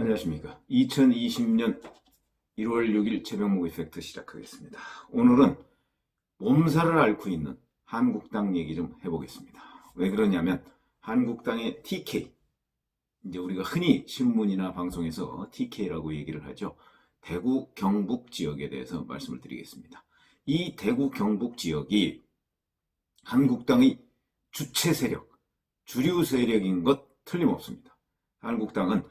안녕하십니까. 2020년 1월 6일 최병목 이펙트 시작하겠습니다. 오늘은 몸살을 앓고 있는 한국당 얘기 좀 해보겠습니다. 왜 그러냐면 한국당의 TK, 이제 우리가 흔히 신문이나 방송에서 TK라고 얘기를 하죠. 대구 경북 지역에 대해서 말씀을 드리겠습니다. 이 대구 경북 지역이 한국당의 주체 세력, 주류 세력인 것 틀림없습니다. 한국당은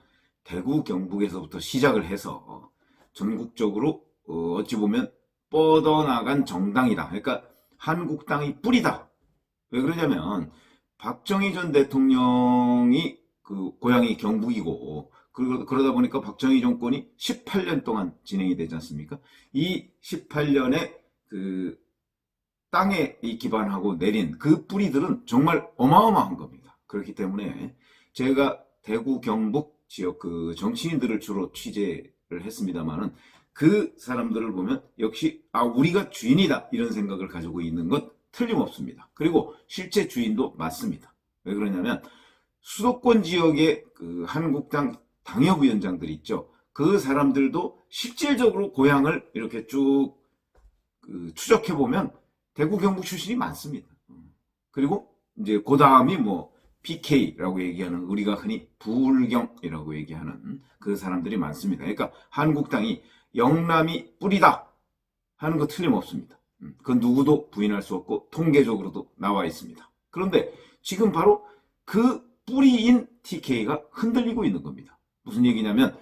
대구 경북에서부터 시작을 해서 전국적으로 어찌 보면 뻗어나간 정당이다. 그러니까 한국당이 뿌리다. 왜 그러냐면 박정희 전 대통령이 그 고향이 경북이고 그러다 보니까 박정희 정권이 18년 동안 진행이 되지 않습니까? 이 18년에 그 땅에 기반하고 내린 그 뿌리들은 정말 어마어마한 겁니다. 그렇기 때문에 제가 대구 경북 지역 그 정치인들을 주로 취재를 했습니다만은 그 사람들을 보면 역시 우리가 주인이다 이런 생각을 가지고 있는 것 틀림없습니다. 그리고 실제 주인도 맞습니다. 왜 그러냐면 수도권 지역의 그 한국당 당협위원장들 있죠. 그 사람들도 실질적으로 고향을 이렇게 쭉 추적해 보면 대구 경북 출신이 많습니다. 그리고 이제 그 다음이 뭐 PK라고 얘기하는 우리가 흔히 부울경이라고 얘기하는 그 사람들이 많습니다. 그러니까 한국당이 영남이 뿌리다 하는 거 틀림없습니다. 그건 누구도 부인할 수 없고 통계적으로도 나와 있습니다. 그런데 지금 바로 그 뿌리인 TK가 흔들리고 있는 겁니다. 무슨 얘기냐면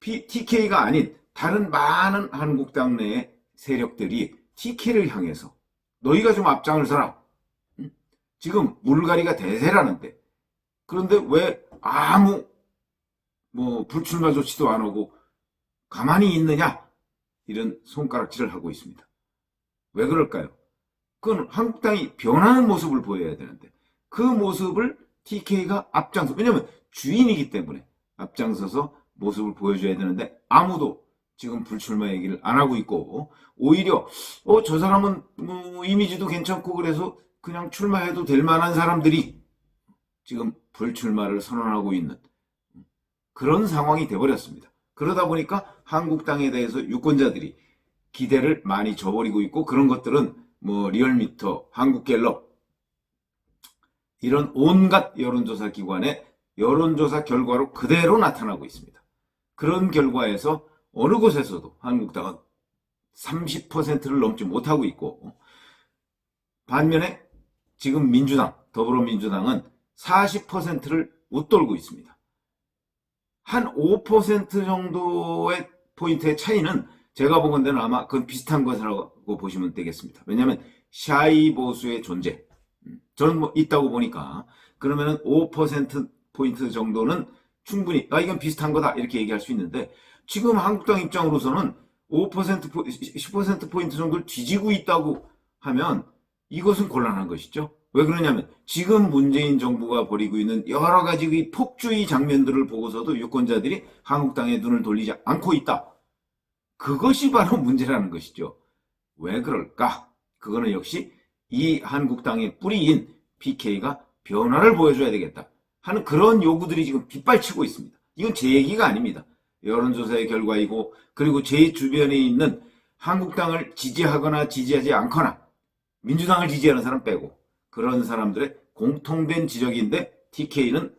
TK가 아닌 다른 많은 한국당 내의 세력들이 TK를 향해서 너희가 좀 앞장을 서라. 지금 물갈이가 대세라는데 그런데 왜 아무 불출마 조치도 안 하고 가만히 있느냐 이런 손가락질을 하고 있습니다. 왜 그럴까요? 그건 한국당이 변하는 모습을 보여야 되는데 그 모습을 TK가 앞장서 왜냐면 주인이기 때문에 앞장서서 모습을 보여줘야 되는데 아무도 지금 불출마 얘기를 안 하고 있고 오히려 저 사람은 이미지도 괜찮고 그래서 그냥 출마해도 될 만한 사람들이 지금 불출마를 선언하고 있는 그런 상황이 돼버렸습니다. 그러다 보니까 한국당에 대해서 유권자들이 기대를 많이 저버리고 있고 그런 것들은 리얼미터, 한국갤럽 이런 온갖 여론조사 기관의 여론조사 결과로 그대로 나타나고 있습니다. 그런 결과에서 어느 곳에서도 한국당은 30%를 넘지 못하고 있고 반면에 지금 민주당, 더불어민주당은 40%를 웃돌고 있습니다. 한 5% 정도의 포인트의 차이는 제가 보건대는 아마 그건 비슷한 것이라고 보시면 되겠습니다. 왜냐하면 샤이 보수의 존재, 저는 있다고 보니까 그러면은 5%포인트 정도는 충분히 이건 비슷한 거다 이렇게 얘기할 수 있는데 지금 한국당 입장으로서는 5%, 10%포인트 정도를 뒤지고 있다고 하면 이것은 곤란한 것이죠. 왜 그러냐면 지금 문재인 정부가 벌이고 있는 여러 가지 폭주의 장면들을 보고서도 유권자들이 한국당에 눈을 돌리지 않고 있다. 그것이 바로 문제라는 것이죠. 왜 그럴까? 그거는 역시 이 한국당의 뿌리인 PK가 변화를 보여줘야 되겠다 하는 그런 요구들이 지금 빗발치고 있습니다. 이건 제 얘기가 아닙니다. 여론조사의 결과이고 그리고 제 주변에 있는 한국당을 지지하거나 지지하지 않거나 민주당을 지지하는 사람 빼고 그런 사람들의 공통된 지적인데 TK는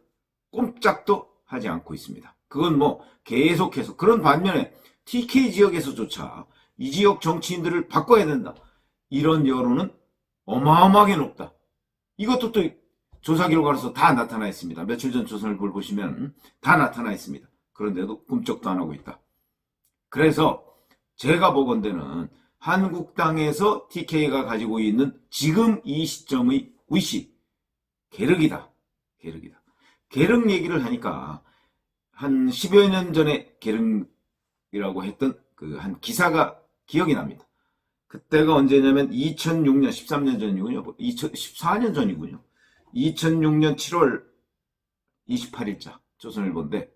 꼼짝도 하지 않고 있습니다. 그건 계속해서 그런 반면에 TK 지역에서조차 이 지역 정치인들을 바꿔야 된다. 이런 여론은 어마어마하게 높다. 이것도 또 조사 결과로서 다 나타나 있습니다. 며칠 전 조선을 보시면 다 나타나 있습니다. 그런데도 꿈쩍도 안 하고 있다. 그래서 제가 보건대는 한국당에서 TK가 가지고 있는 지금 이 시점의 위치, 계륵이다. 계륵이다. 계륵 얘기를 하니까 한 10여 년 전에 계륵이라고 했던 그 한 기사가 기억이 납니다. 그때가 언제냐면 2006년, 13년 전이군요. 2014년 전이군요. 2006년 7월 28일자 조선일보인데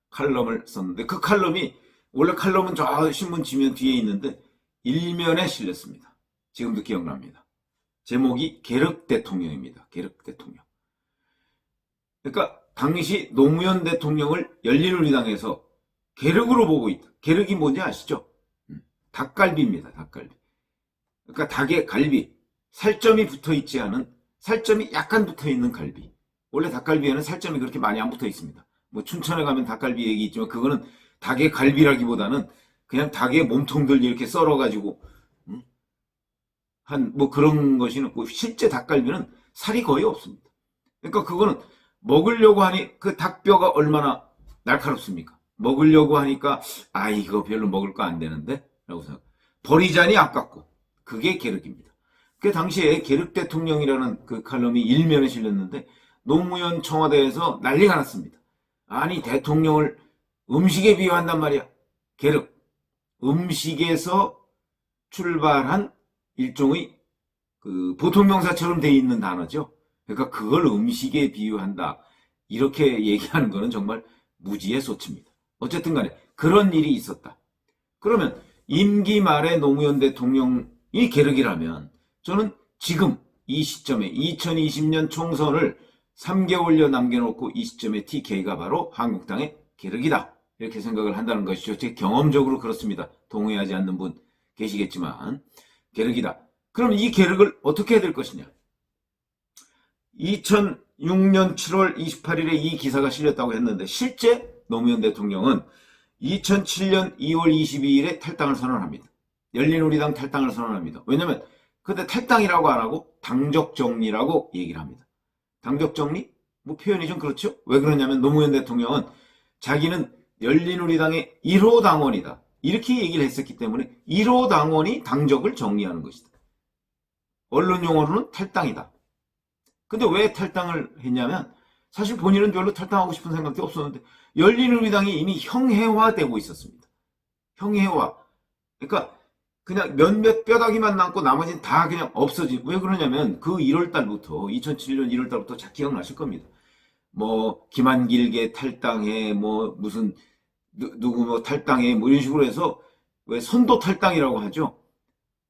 칼럼을 썼는데 그 칼럼이 원래 칼럼은 저 신문 지면 뒤에 있는데 일면에 실렸습니다. 지금도 기억납니다. 제목이 계륵 대통령입니다. 계륵 대통령. 그러니까 당시 노무현 대통령을 열린우리당에서 계륵으로 보고 있다. 계륵이 뭔지 아시죠? 닭갈비입니다. 닭갈비. 그러니까 닭의 갈비, 살점이 붙어 있지 않은, 살점이 약간 붙어 있는 갈비. 원래 닭갈비에는 살점이 그렇게 많이 안 붙어 있습니다. 뭐 춘천에 가면 닭갈비 얘기 있지만 그거는 닭의 갈비라기보다는 그냥 닭의 몸통들 이렇게 썰어가지고 한 뭐 그런 것이 있고, 실제 닭갈비는 살이 거의 없습니다. 그러니까 그거는 먹으려고 하니 그 닭뼈가 얼마나 날카롭습니까? 먹으려고 하니까 이거 별로 먹을 거 안 되는데 라고 생각. 버리자니 아깝고, 그게 계륵입니다. 그 당시에 계륵 대통령이라는 그 칼럼이 일면에 실렸는데 노무현 청와대에서 난리가 났습니다. 아니 대통령을 음식에 비유한단 말이야. 계륵, 음식에서 출발한 일종의 그 보통명사처럼 돼 있는 단어죠. 그러니까 그걸 음식에 비유한다, 이렇게 얘기하는 거는 정말 무지의 소치입니다. 어쨌든 간에 그런 일이 있었다. 그러면 임기 말에 노무현 대통령이 계륵이라면 저는 지금 이 시점에 2020년 총선을 3개월여 남겨놓고 이 시점에 TK가 바로 한국당의 계륵이다, 이렇게 생각을 한다는 것이죠. 제 경험적으로 그렇습니다. 동의하지 않는 분 계시겠지만 계륵이다. 그럼 이 계륵을 어떻게 해야 될 것이냐. 2006년 7월 28일에 이 기사가 실렸다고 했는데 실제 노무현 대통령은 2007년 2월 22일에 탈당을 선언합니다. 열린우리당 탈당을 선언합니다. 왜냐하면 그때 탈당이라고 안 하고 당적정리라고 얘기를 합니다. 당적정리? 뭐 표현이 좀 그렇죠? 왜 그러냐면 노무현 대통령은 자기는 열린우리당의 1호 당원이다, 이렇게 얘기를 했었기 때문에 1호 당원이 당적을 정리하는 것이다. 언론 용어로는 탈당이다. 근데 왜 탈당을 했냐면 사실 본인은 별로 탈당하고 싶은 생각이 없었는데 열린우리당이 이미 형해화되고 있었습니다. 형해화. 그러니까 그냥 몇몇 뼈다귀만 남고 나머지는 다 그냥 없어지고. 왜 그러냐면 그 1월 달부터 2007년 1월 달부터 잘 기억나실 겁니다. 뭐 김한길계 탈당해, 뭐 무슨 누구 뭐 탈당해, 뭐 이런 식으로 해서 왜 선도 탈당이라고 하죠.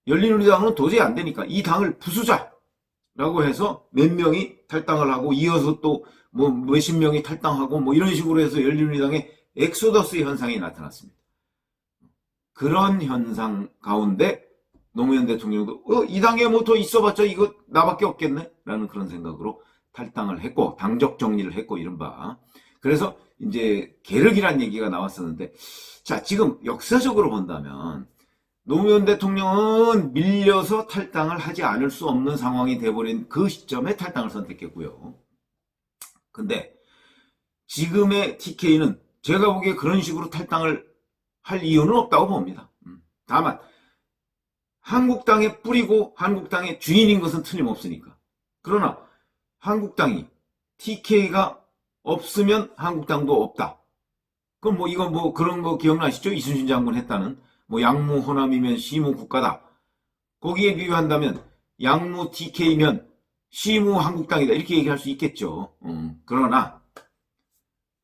열린우리당은 도저히 안 되니까 이 당을 부수자라고 해서 몇 명이 탈당을 하고 이어서 또 뭐 몇십 명이 탈당하고 뭐 이런 식으로 해서 열린우리당의 엑소더스 현상이 나타났습니다. 그런 현상 가운데 노무현 대통령도 이 당에 뭐 더 있어봤자 이거 나밖에 없겠네 라는 그런 생각으로 탈당을 했고 당적 정리를 했고 이른바. 그래서 이제 계륵이라는 얘기가 나왔었는데, 자 지금 역사적으로 본다면 노무현 대통령은 밀려서 탈당을 하지 않을 수 없는 상황이 돼버린 그 시점에 탈당을 선택했고요. 근데 지금의 TK는 제가 보기에 그런 식으로 탈당을 할 이유는 없다고 봅니다. 다만 한국당에 뿌리고 한국당의 주인인 것은 틀림없으니까. 그러나 한국당이 TK가 없으면 한국당도 없다. 그럼 뭐 이거 뭐 그런 거 기억나시죠? 이순신 장군 했다는 뭐 양무 호남이면 시무 국가다. 거기에 비유한다면 양무 TK면 시무 한국당이다, 이렇게 얘기할 수 있겠죠. 그러나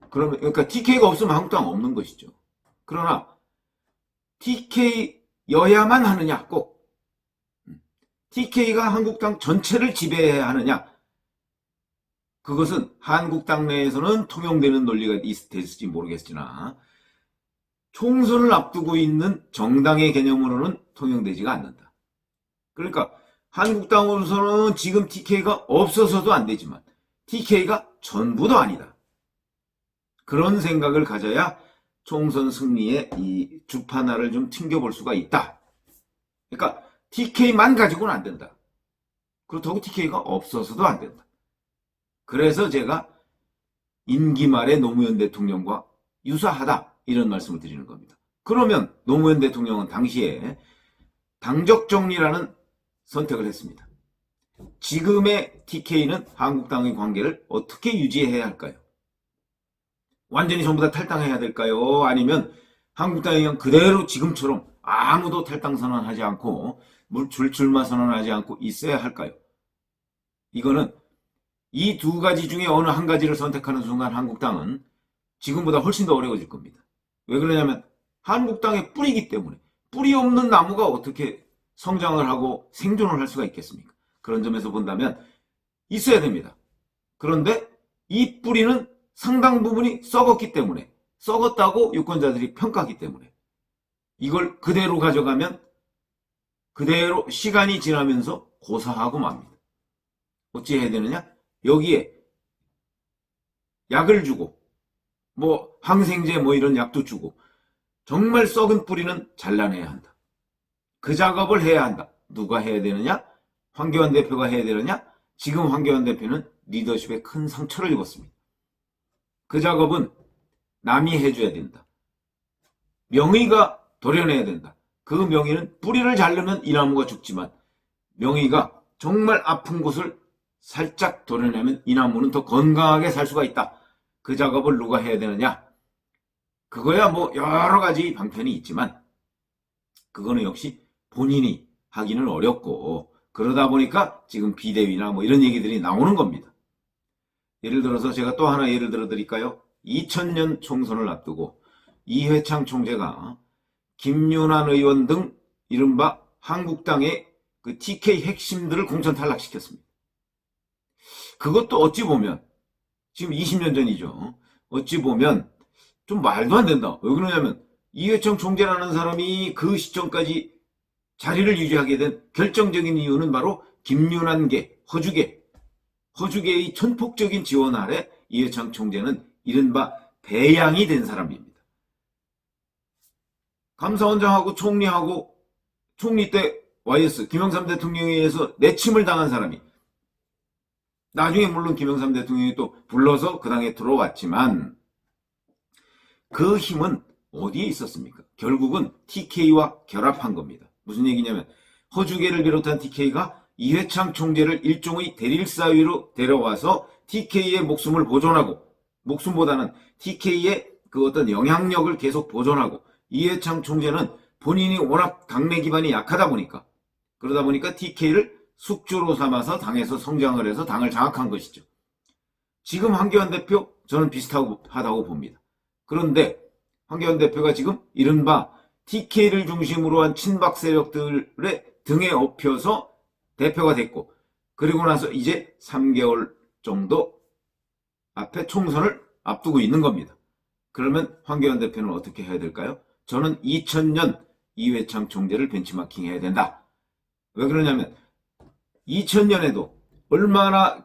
그러니까 TK가 없으면 한국당 없는 것이죠. 그러나 TK여야만 하느냐, 꼭 TK가 한국당 전체를 지배해야 하느냐, 그것은 한국당 내에서는 통용되는 논리가 있을지 모르겠으나 총선을 앞두고 있는 정당의 개념으로는 통용되지가 않는다. 그러니까 한국당으로서는 지금 TK가 없어서도 안 되지만 TK가 전부도 아니다. 그런 생각을 가져야 총선 승리에 이 주판알을 좀 튕겨볼 수가 있다. 그러니까 TK만 가지고는 안 된다. 그렇다고 TK가 없어서도 안 된다. 그래서 제가 임기 말에 노무현 대통령과 유사하다, 이런 말씀을 드리는 겁니다. 그러면 노무현 대통령은 당시에 당적정리라는 선택을 했습니다. 지금의 TK는 한국당의 관계를 어떻게 유지해야 할까요? 완전히 전부 다 탈당해야 될까요? 아니면 한국당이 그냥 그대로 지금처럼 아무도 탈당 선언하지 않고 출마 선언하지 않고 있어야 할까요? 이거는 이 두 가지 중에 어느 한 가지를 선택하는 순간 한국당은 지금보다 훨씬 더 어려워질 겁니다. 왜 그러냐면 한국당의 뿌리이기 때문에. 뿌리 없는 나무가 어떻게 성장을 하고 생존을 할 수가 있겠습니까? 그런 점에서 본다면 있어야 됩니다. 그런데 이 뿌리는 상당 부분이 썩었기 때문에, 썩었다고 유권자들이 평가하기 때문에 이걸 그대로 가져가면 그대로 시간이 지나면서 고사하고 맙니다. 어찌 해야 되느냐? 여기에 약을 주고 뭐 항생제 뭐 이런 약도 주고 정말 썩은 뿌리는 잘라내야 한다. 그 작업을 해야 한다. 누가 해야 되느냐? 황교안 대표가 해야 되느냐? 지금 황교안 대표는 리더십에 큰 상처를 입었습니다. 그 작업은 남이 해줘야 된다. 명의가 도려내야 된다. 그 명의는 뿌리를 자르면 이 나무가 죽지만 명의가 정말 아픈 곳을 살짝 도려내면 이 나무는 더 건강하게 살 수가 있다. 그 작업을 누가 해야 되느냐? 그거야 뭐 여러 가지 방편이 있지만 그거는 역시 본인이 하기는 어렵고 그러다 보니까 지금 비대위나 뭐 이런 얘기들이 나오는 겁니다. 예를 들어서 제가 또 하나 예를 들어 드릴까요? 2000년 총선을 앞두고 이회창 총재가 김윤환 의원 등 이른바 한국당의 그 TK 핵심들을 공천 탈락시켰습니다. 그것도 어찌 보면 지금 20년 전이죠. 어찌 보면 좀 말도 안 된다. 왜 그러냐면 이회창 총재라는 사람이 그 시점까지 자리를 유지하게 된 결정적인 이유는 바로 김윤환계, 허주계의 천폭적인 지원 아래 이회창 총재는 이른바 배양이 된 사람입니다. 감사원장하고 총리하고 총리 때 YS 김영삼 대통령에 의해서 내침을 당한 사람이 나중에 물론 김영삼 대통령이 또 불러서 그 당에 들어왔지만 그 힘은 어디에 있었습니까? 결국은 TK와 결합한 겁니다. 무슨 얘기냐면 허주계를 비롯한 TK가 이회창 총재를 일종의 대릴사위로 데려와서 TK의 목숨을 보존하고 목숨보다는 TK의 그 어떤 영향력을 계속 보존하고 이회창 총재는 본인이 워낙 당내 기반이 약하다 보니까 그러다 보니까 TK를 숙주로 삼아서 당에서 성장을 해서 당을 장악한 것이죠. 지금 황교안 대표 저는 비슷하다고 봅니다. 그런데 황교안 대표가 지금 이른바 TK를 중심으로 한 친박 세력들의 등에 업혀서 대표가 됐고 그리고 나서 이제 3개월 정도 앞에 총선을 앞두고 있는 겁니다. 그러면 황교안 대표는 어떻게 해야 될까요? 저는 2000년 이회창 총재를 벤치마킹 해야 된다. 왜 그러냐면 2000년에도 얼마나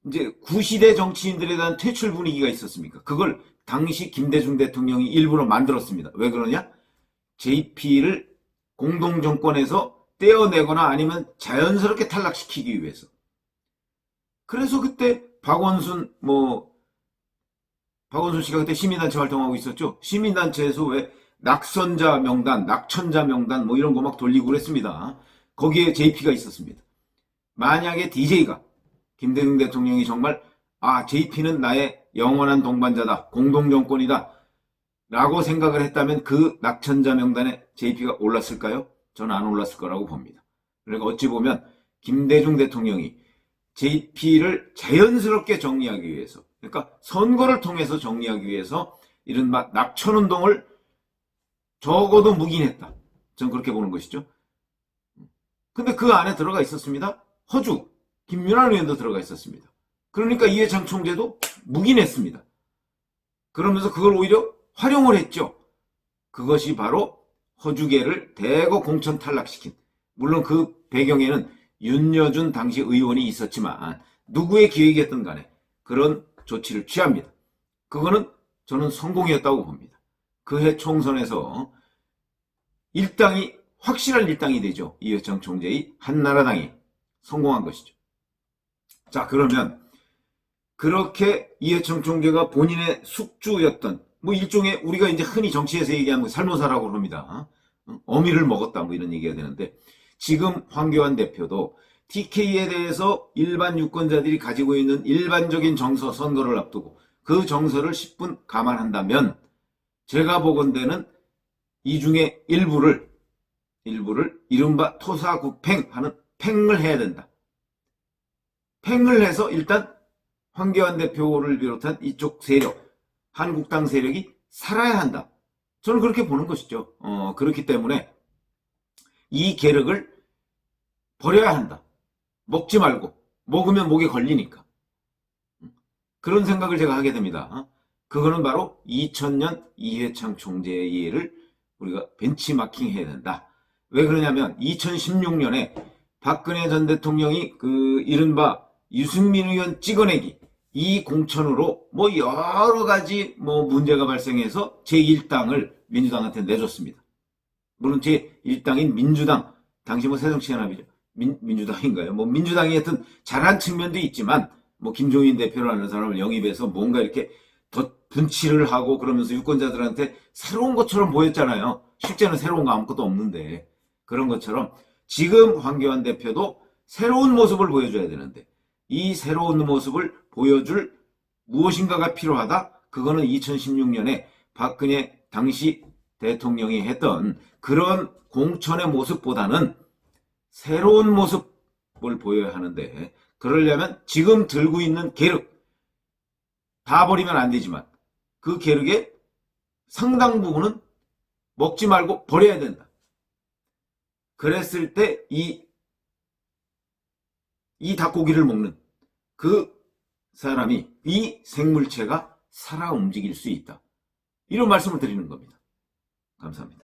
이제 구시대 정치인들에 대한 퇴출 분위기가 있었습니까? 그걸 당시 김대중 대통령이 일부러 만들었습니다. 왜 그러냐? JP를 공동정권에서 떼어내거나 아니면 자연스럽게 탈락시키기 위해서. 그래서 그때 박원순 씨가 그때 시민단체 활동하고 있었죠. 시민단체에서 왜 낙선자 명단, 낙천자 명단 뭐 이런 거 막 돌리고 그랬습니다. 거기에 JP가 있었습니다. 만약에 DJ가 김대중 대통령이 정말 JP는 나의 영원한 동반자다, 공동정권이다 라고 생각을 했다면 그 낙천자 명단에 JP가 올랐을까요? 저는 안 올랐을 거라고 봅니다. 그러니까 어찌 보면 김대중 대통령이 JP를 자연스럽게 정리하기 위해서, 그러니까 선거를 통해서 정리하기 위해서 이른바 낙천운동을 적어도 묵인했다. 저는 그렇게 보는 것이죠. 근데 그 안에 들어가 있었습니다. 허주, 김윤환 의원도 들어가 있었습니다. 그러니까 이회창 총재도 묵인했습니다. 그러면서 그걸 오히려 활용을 했죠. 그것이 바로 허주계를 대거 공천 탈락시킨, 물론 그 배경에는 윤여준 당시 의원이 있었지만 누구의 기획이었든 간에 그런 조치를 취합니다. 그거는 저는 성공이었다고 봅니다. 그해 총선에서 일당이 확실한 일당이 되죠. 이회창 총재의 한나라당이 성공한 것이죠. 자, 그러면 그렇게 이회창 총재가 본인의 숙주였던 일종의 우리가 이제 흔히 정치에서 얘기하는 살모사라고 합니다. 어미를 먹었다 이런 얘기가 되는데 지금 황교안 대표도 TK에 대해서 일반 유권자들이 가지고 있는 일반적인 정서 선거를 앞두고 그 정서를 10분 감안한다면 제가 보건대는 이 중에 일부를 이른바 토사구팽하는 팽을 해야 된다. 팽을 해서 일단 황교안 대표를 비롯한 이쪽 세력, 한국당 세력이 살아야 한다. 저는 그렇게 보는 것이죠. 그렇기 때문에 이 계력을 버려야 한다. 먹지 말고. 먹으면 목에 걸리니까. 그런 생각을 제가 하게 됩니다. 그거는 바로 2000년 이회창 총재의 예를 우리가 벤치마킹 해야 된다. 왜 그러냐면 2016년에 박근혜 전 대통령이 그 이른바 유승민 의원 찍어내기 이 공천으로 뭐 여러 가지 뭐 문제가 발생해서 제1당을 민주당한테 내줬습니다. 물론 제1당인 민주당, 당시 뭐 새정치연합이죠. 민주당인가요? 뭐 민주당이 하여튼 잘한 측면도 있지만 뭐 김종인 대표라는 사람을 영입해서 뭔가 이렇게 더 분치를 하고 그러면서 유권자들한테 새로운 것처럼 보였잖아요. 실제는 새로운 거 아무것도 없는데 그런 것처럼 지금 황교안 대표도 새로운 모습을 보여줘야 되는데 이 새로운 모습을 보여줄 무엇인가가 필요하다. 그거는 2016년에 박근혜 당시 대통령이 했던 그런 공천의 모습보다는 새로운 모습을 보여야 하는데 그러려면 지금 들고 있는 계륵 다 버리면 안 되지만 그 계륵의 상당 부분은 먹지 말고 버려야 된다. 그랬을 때 이 닭고기를 먹는 그 사람이 이 생물체가 살아 움직일 수 있다. 이런 말씀을 드리는 겁니다. 감사합니다.